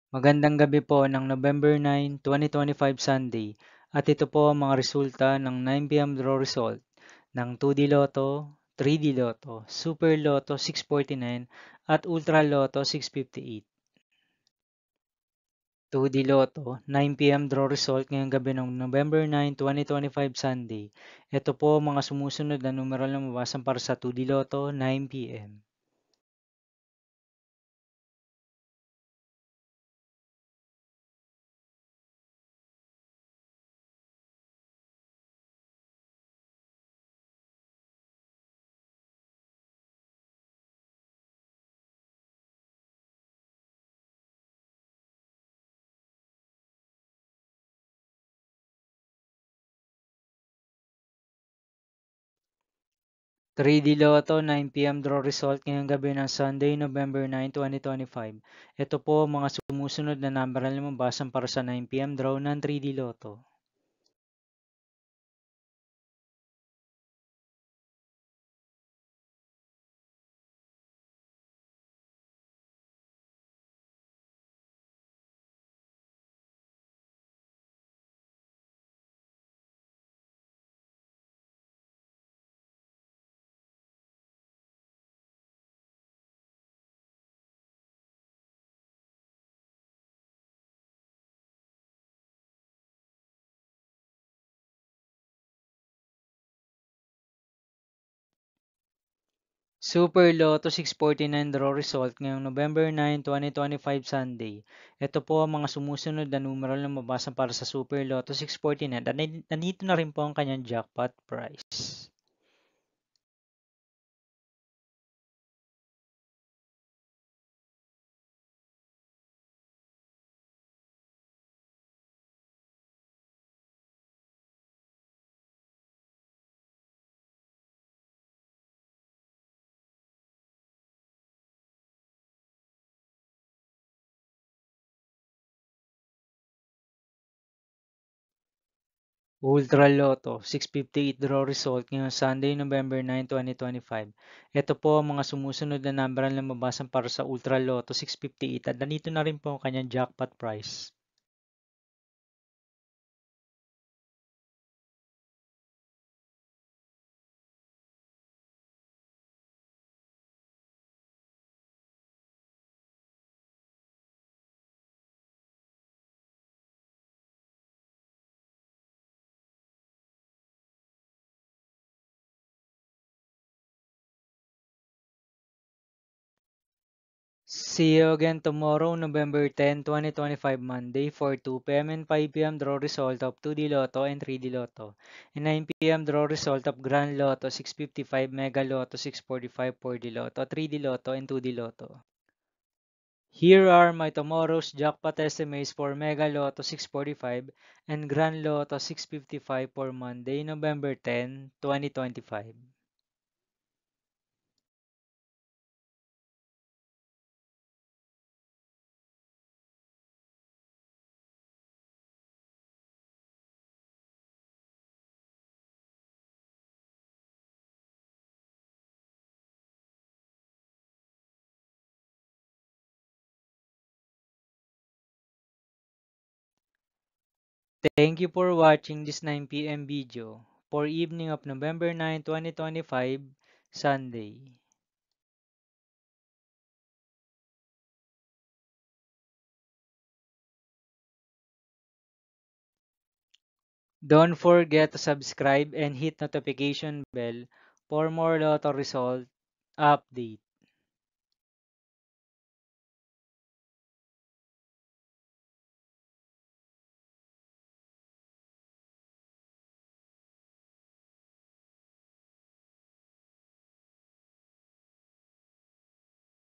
Magandang gabi po ng November 9, 2025 Sunday at ito po ang mga resulta ng 9 p.m. draw result ng 2D Lotto, 3D Lotto, Super Lotto 649 at Ultra Lotto 658. 2D Lotto, 9 p.m. draw result ngayong gabi ng November 9, 2025 Sunday. Ito po ang mga sumusunod na numeral na mabasan para sa 2D Lotto 9 p.m. 3D Lotto 9 p.m. draw result ngayong gabi ng Sunday, November 9, 2025. Ito po ang mga sumusunod na number na lumabasan para sa 9 p.m. draw ng 3D Lotto. 'Super Lotto 649 draw result ngayong November 9, 2025 Sunday. Ito po ang mga sumusunod na numeral na mabasa para sa Super Lotto 649 at nandito na rin po ang kanyang jackpot price. Ultra Lotto 658 draw result ngayong Sunday, November 9, 2025. Ito po ang mga sumusunod na number na lumabas para sa Ultra Lotto 658 at nandito na rin po ang kanyang jackpot price. See you again tomorrow, November 10, 2025 Monday for 2 p.m. and 5 p.m. draw result of 2D Lotto and 3D Lotto. And 9 p.m. draw result of Grand Lotto 655, Mega Lotto 645, 4D Lotto, 3D Lotto, and 2D Lotto. Here are my tomorrow's jackpot estimates for Mega Lotto 645 and Grand Lotto 655 for Monday, November 10, 2025. Thank you for watching this 9 p.m. video for evening of November 9, 2025, Sunday. Don't forget to subscribe and hit notification bell for more Lotto result update.